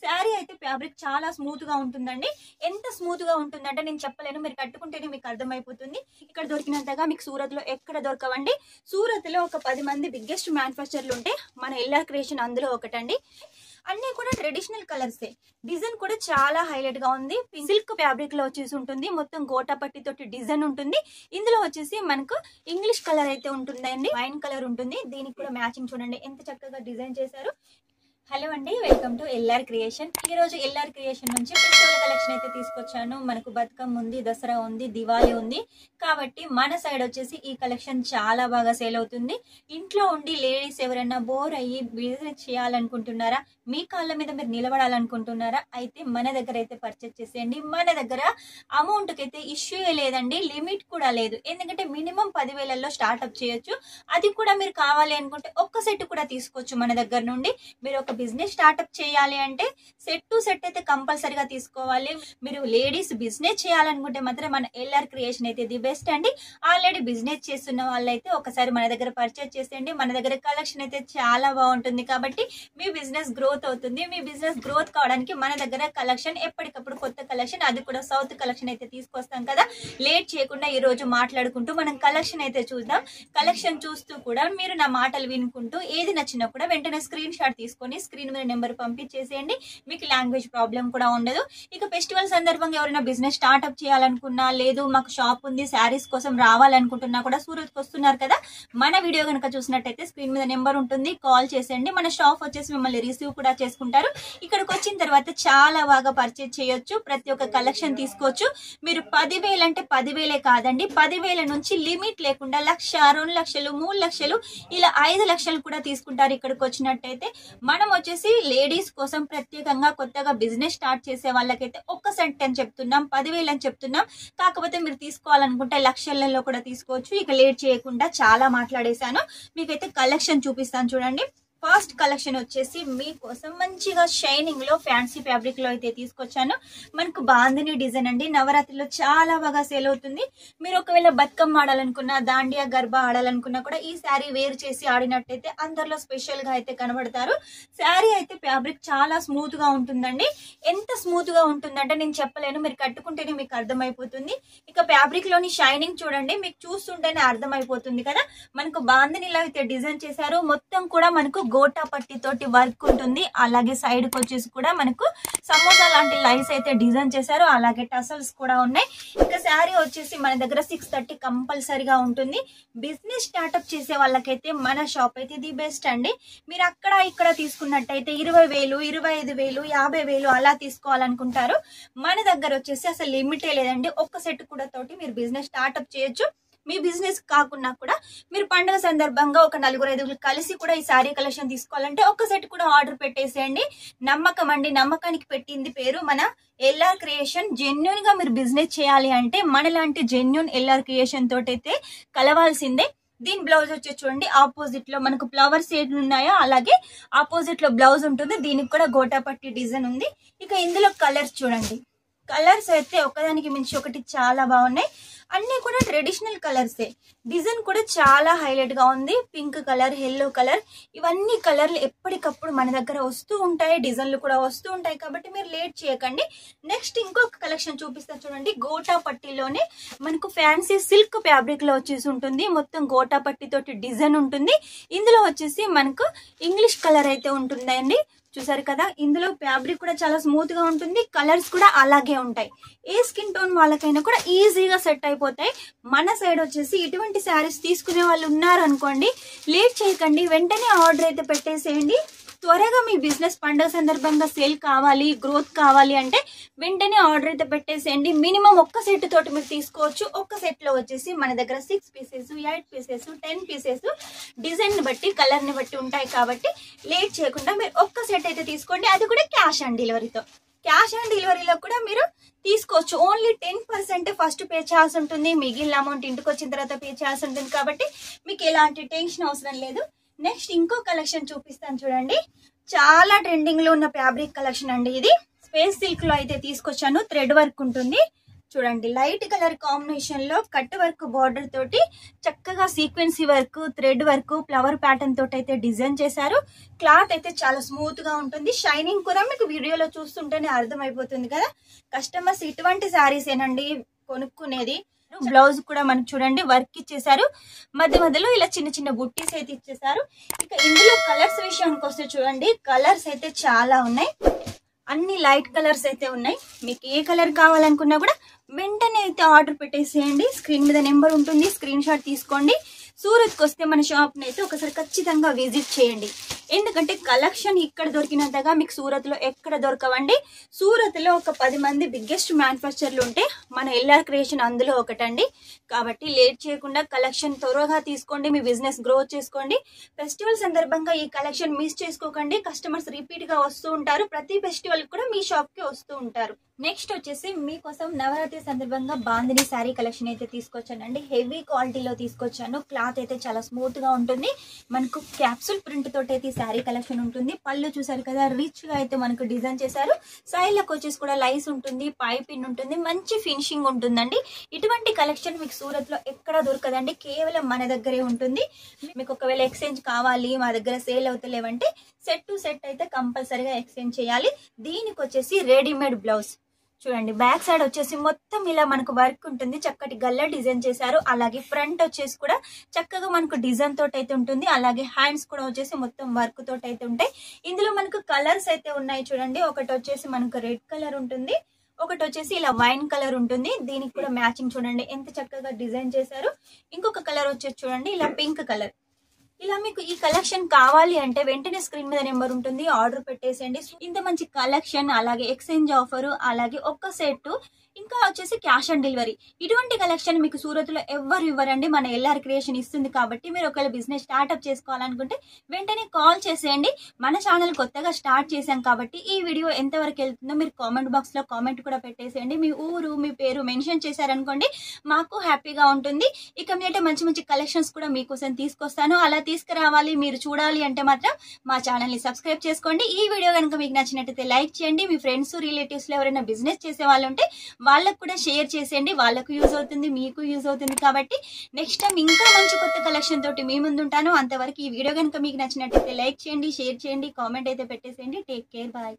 శారీ అయితే ఫ్యాబ్రిక్ చాలా స్మూత్ గా ఉంటుందండి. ఎంత స్మూత్ గా ఉంటుందంటే నేను చెప్పలేను, మీరు కట్టుకుంటేనే మీకు అర్థమైపోతుంది. ఇక్కడ దొరికినంతగా మీకు సూరత్ లో ఎక్కడ దొరకవండి. సూరత్ లో ఒక 10 మంది బిగ్గెస్ట్ మ్యానుఫ్యాక్చర్లు ఉంటే మన ఎల్ఆర్ క్రియేషన్ అందులో ఒకటండి. అన్ని కూడా ట్రెడిషనల్ కలర్సే. డిజైన్ కూడా చాలా హైలైట్ గా ఉంది. సిల్క్ ఫ్యాబ్రిక్ లో వచ్చేసి ఉంటుంది. మొత్తం గోటా పట్టి తోటి డిజైన్ ఉంటుంది. ఇందులో వచ్చేసి మనకు ఇంగ్లీష్ కలర్ అయితే ఉంటుందండి, వైన్ కలర్ ఉంటుంది. దీనికి కూడా మ్యాచింగ్ చూడండి ఎంత చక్కగా డిజైన్ చేశారు. హలో అండి, వెల్కమ్ టు ఎల్ఆర్ క్రియేషన్. ఈ రోజు ఎల్ఆర్ క్రియేషన్ నుంచి ఫెస్టివల్ కలెక్షన్ అయితే తీసుకొచ్చాను. మనకు బతుకమ్మ ఉంది, దసరా ఉంది, దివాళీ ఉంది కాబట్టి మన సైడ్ వచ్చేసి ఈ కలెక్షన్ చాలా బాగా సేల్ అవుతుంది. ఇంట్లో ఉండి లేడీస్ ఎవరైనా బోర్ అయ్యి బిజినెస్ చేయాలనుకుంటున్నారా, మీ కాళ్ళ మీద మీరు నిలబడాలనుకుంటున్నారా, అయితే మన దగ్గర అయితే పర్చేస్ చేసేయండి. మన దగ్గర అమౌంట్ కి అయితే ఇష్యూ లేదండి, లిమిట్ కూడా లేదు. ఎందుకంటే మినిమం 10,000లో స్టార్ట్అప్ చేయొచ్చు. అది కూడా మీరు కావాలి అనుకుంటే ఒక్క సెట్ కూడా తీసుకోవచ్చు మన దగ్గర నుండి. మీరు ఒక బిజినెస్ స్టార్ట్అప్ చేయాలి అంటే సెట్ టు సెట్ అయితే కంపల్సరీగా తీసుకోవాలి. మీరు లేడీస్ బిజినెస్ చేయాలనుకుంటే మాత్రం మన ఎల్ఆర్ క్రియేషన్ అయితే ది బెస్ట్ అండి. ఆల్రెడీ బిజినెస్ చేస్తున్న వాళ్ళైతే ఒకసారి మన దగ్గర పర్చేస్ చేసేయండి. మన దగ్గర కలెక్షన్ అయితే చాలా బాగుంటుంది కాబట్టి మీ బిజినెస్ గ్రోత్ అవుతుంది. మీ బిజినెస్ గ్రోత్ కావడానికి మన దగ్గర కలెక్షన్ ఎప్పటికప్పుడు కొత్త కలెక్షన్, అది కూడా సౌత్ కలెక్షన్ అయితే తీసుకొస్తాం కదా. లేట్ చేయకుండా ఈ రోజు మాట్లాడుకుంటూ మనం కలెక్షన్ అయితే చూద్దాం. కలెక్షన్ చూస్తూ కూడా మీరు నా మాటలు వినుకుంటూ ఏది నచ్చినా కూడా వెంటనే స్క్రీన్ షాట్ తీసుకొని స్క్రీన్ మీద నెంబర్ పంపించేసేయండి. మీకు లాంగ్వేజ్ ప్రాబ్లం కూడా ఉండదు. ఇక ఫెస్టివల్ సందర్భంగా ఎవరైనా బిజినెస్ స్టార్ట్అప్ చేయాలనుకున్నా, లేదు మాకు షాప్ ఉంది శారీస్ కోసం రావాలనుకుంటున్నా కూడా సూరత్ వస్తున్నారు కదా, మన వీడియో కనుక చూసినట్టయితే స్క్రీన్ మీద నెంబర్ ఉంటుంది, కాల్ చేసేయండి. మన షాప్ వచ్చేసి మిమ్మల్ని రిసీవ్ కూడా చేసుకుంటారు. ఇక్కడికి వచ్చిన తర్వాత చాలా బాగా పర్చేజ్ చేయొచ్చు, ప్రతి ఒక్క కలెక్షన్ తీసుకోవచ్చు. మీరు 10,000 అంటే 10,000 కాదండి, 10,000 నుంచి లిమిట్ లేకుండా 1,00,000, 2 లక్షలు, 3 లక్షలు, ఇలా 5 లక్షలు కూడా తీసుకుంటారు ఇక్కడికి వచ్చినట్టయితే. మనం వచ్చేసి లేడీస్ కోసం ప్రత్యేకంగా కొత్తగా బిజినెస్ స్టార్ట్ చేసే వాళ్ళకైతే ఒక్క సెట్ అని చెప్తున్నాం, 10,000 అని చెప్తున్నాం. కాకపోతే మీరు తీసుకోవాలనుకుంటే లక్షలలో కూడా తీసుకోవచ్చు. ఇక లేట్ చేయకుండా చాలా మాట్లాడేశాను, మీకైతే కలెక్షన్ చూపిస్తాను చూడండి. ఫస్ట్ కలెక్షన్ వచ్చేసి మీకోసం మంచిగా షైనింగ్ లో ఫ్యాన్సీ ఫ్యాబ్రిక్ లో అయితే తీసుకొచ్చాను. మనకు బాందిని డిజైన్ అండి, నవరాత్రిలో చాలా బాగా సేల్ అవుతుంది. మీరు ఒకవేళ బతుకమ్మ ఆడాలనుకున్నా, దాండియా గర్భా ఆడాలనుకున్నా కూడా ఈ శారీ వేర్ చేసి ఆడినట్టయితే అందరిలో స్పెషల్ గా అయితే కనబడతారు. శారీ అయితే ఫ్యాబ్రిక్ చాలా స్మూత్ గా ఉంటుందండి. ఎంత స్మూత్ గా ఉంటుందంటే నేను చెప్పలేను, మీరు కట్టుకుంటేనే మీకు అర్థమైపోతుంది. ఇక ఫ్యాబ్రిక్ లోని షైనింగ్ చూడండి, మీకు చూస్తుంటేనే అర్థమైపోతుంది కదా. మనకు బాందినిలో అయితే డిజైన్ చేశారు. మొత్తం కూడా మనకు గోటా పట్టి తోటి వర్క్ ఉంటుంది. అలాగే సైడ్ కి వచ్చేసి కూడా మనకు సమోసా లాంటి లైన్స్ అయితే డిజైన్ చేశారు. అలాగే టసల్స్ కూడా ఉన్నాయి. ఇక శారీ వచ్చేసి మన దగ్గర 630 కంపల్సరీగా ఉంటుంది. బిజినెస్ స్టార్ట్అప్ చేసే వాళ్ళకైతే మన షాప్ అయితే ది బెస్ట్ అండి. మీరు అక్కడ ఇక్కడ తీసుకున్నట్టయితే 20,000, 25,000, 50,000 అలా తీసుకోవాలనుకుంటారు. మన దగ్గర వచ్చేసి అసలు లిమిటే లేదండి. ఒక్క సెట్ కూడా తోటి మీరు బిజినెస్ స్టార్ట్అప్ చేయొచ్చు. మీ బిజినెస్ కాకుండా కూడా మీరు పండుగ సందర్భంగా ఒక 4-5 కలిసి కూడా ఈ శారీ కలెక్షన్ తీసుకోవాలంటే ఒక్క సెట్ కూడా ఆర్డర్ పెట్టేసేయండి. నమ్మకం అండి, నమ్మకానికి పెట్టింది పేరు మన ఎల్ఆర్ క్రియేషన్. జెన్యున్ గా మీరు బిజినెస్ చేయాలి అంటే మనలాంటి జెన్యున్ ఎల్ఆర్ క్రియేషన్ తోటైతే కలవాల్సిందే. దీని బ్లౌజ్ వచ్చి చూడండి, ఆపోజిట్ లో మనకు ఫ్లవర్స్ ఏది ఉన్నాయో అలాగే ఆపోజిట్ లో బ్లౌజ్ ఉంటుంది. దీనికి కూడా గోటా పట్టి డిజైన్ ఉంది. ఇక ఇందులో కలర్స్ చూడండి, కలర్స్ అయితే ఒకదానికి మించి ఒకటి చాలా బాగున్నాయి. అన్ని కూడా ట్రెడిషనల్ కలర్సే. డిజైన్ కూడా చాలా హైలైట్ గా ఉంది. పింక్ కలర్, ఎల్లో కలర్, ఇవన్నీ కలర్లు ఎప్పటికప్పుడు మన దగ్గర వస్తూ ఉంటాయి. డిజైన్లు కూడా వస్తూ ఉంటాయి కాబట్టి మీరు లేట్ చేయకండి. నెక్స్ట్ ఇంకొక కలెక్షన్ చూపిస్తాను చూడండి. గోటా పట్టిలోనే మనకు ఫ్యాన్సీ సిల్క్ ఫ్యాబ్రిక్ లో వచ్చేసి ఉంటుంది. మొత్తం గోటా పట్టి తోటి డిజైన్ ఉంటుంది. ఇందులో వచ్చేసి మనకు ఇంగ్లీష్ కలర్ అయితే ఉంటుందండి. చూసారు కదా, ఇందులో ఫ్యాబ్రిక్ కూడా చాలా స్మూత్ గా ఉంటుంది. కలర్స్ కూడా అలాగే ఉంటాయి. ఏ స్కిన్ టోన్ వాళ్ళకైనా కూడా ఈజీగా సెట్ అయిపోతాయి. మన సైడ్ వచ్చేసి ఇటువంటి శారీస్ తీసుకునే వాళ్ళు ఉన్నారు అనుకోండి, లేట్ చేయకండి, వెంటనే ఆర్డర్ అయితే పెట్టేసేయండి. త్వరగా మీ బిజినెస్ పండుగ సందర్భంగా సేల్ కావాలి, గ్రోత్ కావాలి అంటే వెంటనే ఆర్డర్ అయితే పెట్టేసేయండి. మినిమం ఒక్క సెట్ తోటి మీరు తీసుకోవచ్చు. ఒక్క సెట్ లో వచ్చేసి మన దగ్గర 6 పీసెస్, 8 పీసెస్, 10 పీసెస్ డిజైన్ ని బట్టి, కలర్ ని బట్టి ఉంటాయి కాబట్టి లేట్ చేయకుండా మీరు ఒక్క సెట్ అయితే తీసుకోండి. అది కూడా క్యాష్ ఆన్ డెలివరీతో. క్యాష్ ఆన్ డెలివరీలో కూడా మీరు తీసుకోవచ్చు. ఓన్లీ 10% ఫస్ట్ పే చేయాల్సి ఉంటుంది. మిగిలిన అమౌంట్ ఇంటికి వచ్చిన తర్వాత పే చేయాల్సి ఉంటుంది కాబట్టి మీకు ఎలాంటి టెన్షన్ అవసరం లేదు. నెక్స్ట్ ఇంకో కలెక్షన్ చూపిస్తాను చూడండి. చాలా ట్రెండింగ్ లో ఉన్న ఫ్యాబ్రిక్ కలెక్షన్ అండి ఇది. స్పేస్ సిల్క్ లో అయితే తీసుకొచ్చాను. థ్రెడ్ వర్క్ ఉంటుంది. చూడండి లైట్ కలర్ కాంబినేషన్ లో కట్ వర్క్ బార్డర్ తోటి చక్కగా sequence work, thread work, flower pattern తోటి అయితే డిజైన్ చేశారు. క్లాత్ అయితే చాలా స్మూత్ గా ఉంటుంది. షైనింగ్ కూడా మీకు వీడియోలో చూస్తుంటేనే అర్థమైపోతుంది కదా. కస్టమర్స్ ఇటువంటి శారీస్ ఏనండి కొనుక్కునేది. బ్లౌజ్ కూడా మనకు చూడండి వర్క్ ఇచ్చేసారు. మధ్య మధ్యలో ఇలా చిన్న చిన్న బుట్టీస్ అయితే ఇచ్చేసారు. ఇక ఇందులో కలర్స్ విషయానికి వస్తే చూడండి కలర్స్ అయితే చాలా ఉన్నాయి. అన్ని లైట్ కలర్స్ అయితే ఉన్నాయి. మీకు ఏ కలర్ కావాలనుకున్నా కూడా వెంటనే అయితే ఆర్డర్ పెట్టేసేయండి. స్క్రీన్ మీద నెంబర్ ఉంటుంది, స్క్రీన్ షాట్ తీసుకోండి. సూరత్కి వస్తే మన షాప్ని అయితే ఒకసారి ఖచ్చితంగా విజిట్ చేయండి. ఎందుకంటే కలెక్షన్ ఇక్కడ దొరికినంతగా మీకు సూరత్లో ఎక్కడ దొరకవండి. సూరత్లో ఒక 10 మంది బిగ్గెస్ట్ మ్యానుఫ్యాక్చర్లు ఉంటే మన ఎల్ఆర్ క్రియేషన్ అందులో ఒకటండి. కాబట్టి లేట్ చేయకుండా కలెక్షన్ త్వరగా తీసుకోండి, మీ బిజినెస్ గ్రో చేసుకోండి. ఫెస్టివల్ సందర్భంగా ఈ కలెక్షన్ మిస్ చేసుకోకండి. కస్టమర్స్ రిపీట్ గా వస్తూ ఉంటారు. ప్రతి ఫెస్టివల్ కూడా మీ షాప్ కి వస్తూ ఉంటారు. నెక్స్ట్ వచ్చేసి మీకోసం నవరాత్రి సందర్భంగా బాందిని శారీ కలెక్షన్ అయితే తీసుకొచ్చానండి. హెవీ క్వాలిటీలో తీసుకొచ్చాను. క్లాత్ అయితే చాలా స్మూత్ గా ఉంటుంది. మనకు క్యాప్సూల్ ప్రింట్ తోటి అయితే శారీ కలెక్షన్ ఉంటుంది. పళ్ళు చూసారు కదా రిచ్ గా అయితే మనకు డిజైన్ చేశారు. సైడ్లకు వచ్చేసి కూడా లైస్ ఉంటుంది, పైపిన్ ఉంటుంది, మంచి ఫినిషింగ్ ఉంటుందండి. ఇటువంటి కలెక్షన్ మీకు సూరత్ లో ఎక్కడ దొరకదండి, కేవలం మన దగ్గరే ఉంటుంది. మీకు ఒకవేళ ఎక్స్చేంజ్ కావాలి, మా దగ్గర సేల్ అవుతలేవంటే సెట్ టు సెట్ అయితే కంపల్సరీగా ఎక్స్చేంజ్ చేయాలి. దీనికి వచ్చేసి రెడీమేడ్ బ్లౌజ్ చూడండి. బ్యాక్ సైడ్ వచ్చేసి మొత్తం ఇలా మనకు వర్క్ ఉంటుంది. చక్కటి గల్ల డిజైన్ చేశారు. అలాగే ఫ్రంట్ వచ్చేసి కూడా చక్కగా మనకు డిజైన్ తోటి అయితే ఉంటుంది. అలాగే హ్యాండ్స్ కూడా వచ్చేసి మొత్తం వర్క్ తోటి అయితే ఉంటాయి. ఇందులో మనకు కలర్స్ అయితే ఉన్నాయి చూడండి. ఒకటి వచ్చేసి మనకు రెడ్ కలర్ ఉంటుంది, ఒకటి వచ్చేసి ఇలా వైన్ కలర్ ఉంటుంది. దీనికి కూడా మ్యాచింగ్ చూడండి ఎంత చక్కగా డిజైన్ చేశారు. ఇంకొక కలర్ వచ్చేసి చూడండి ఇలా పింక్ కలర్. ఇలా మీకు ఈ కలెక్షన్ కావాలి అంటే వెంటనే స్క్రీన్ మీద నెంబర్ ఉంటుంది, ఆర్డర్ పెట్టేసేయండి. ఇంత మంచి కలెక్షన్, అలాగే ఎక్స్చేంజ్ ఆఫర్, అలాగే ఒక్క సెట్, ఇంకా వచ్చేసి క్యాష్ ఆన్ డెలివరీ. ఇటువంటి కలెక్షన్ మీకు సూరత్ లో ఎవరు ఇవ్వరండి, మన ఎల్ఆర్ క్రియేషన్ ఇస్తుంది. కాబట్టి మీరు ఒకవేళ బిజినెస్ స్టార్ట్అప్ చేసుకోవాలనుకుంటే వెంటనే కాల్ చేసేయండి. మన ఛానల్ కొత్తగా స్టార్ట్ చేశాం కాబట్టి ఈ వీడియో ఎంతవరకు వెళ్తుందో మీరు కామెంట్ బాక్స్ లో కామెంట్ కూడా పెట్టేసేయండి. మీ ఊరు, మీ పేరు మెన్షన్ చేశారనుకోండి మాకు హ్యాపీగా ఉంటుంది. ఇక మీదట మంచి మంచి కలెక్షన్స్ కూడా మీకోసం తీసుకొస్తాను. అలా తీసుకురావాలి, మీరు చూడాలి అంటే మాత్రం మా ఛానల్ ని సబ్స్క్రైబ్ చేసుకోండి. ఈ వీడియో కనుక మీకు నచ్చినట్టయితే లైక్ చేయండి. మీ ఫ్రెండ్స్, రిలేటివ్స్ లో ఎవరైనా బిజినెస్ చేసే వాళ్ళు ఉంటే వాళ్ళకు కూడా షేర్ చేసేయండి. వాళ్ళకు యూజ్ అవుతుంది, మీకు యూజ్ అవుతుంది. కాబట్టి నెక్స్ట్ టైం ఇంకా మంచి కొత్త కలెక్షన్ తోటి మీ ముందు ఉంటాను. అంతవరకు ఈ వీడియో కనుక మీకు నచ్చినట్టయితే లైక్ చేయండి, షేర్ చేయండి, కామెంట్ అయితే పెట్టేసేయండి. Take care, bye.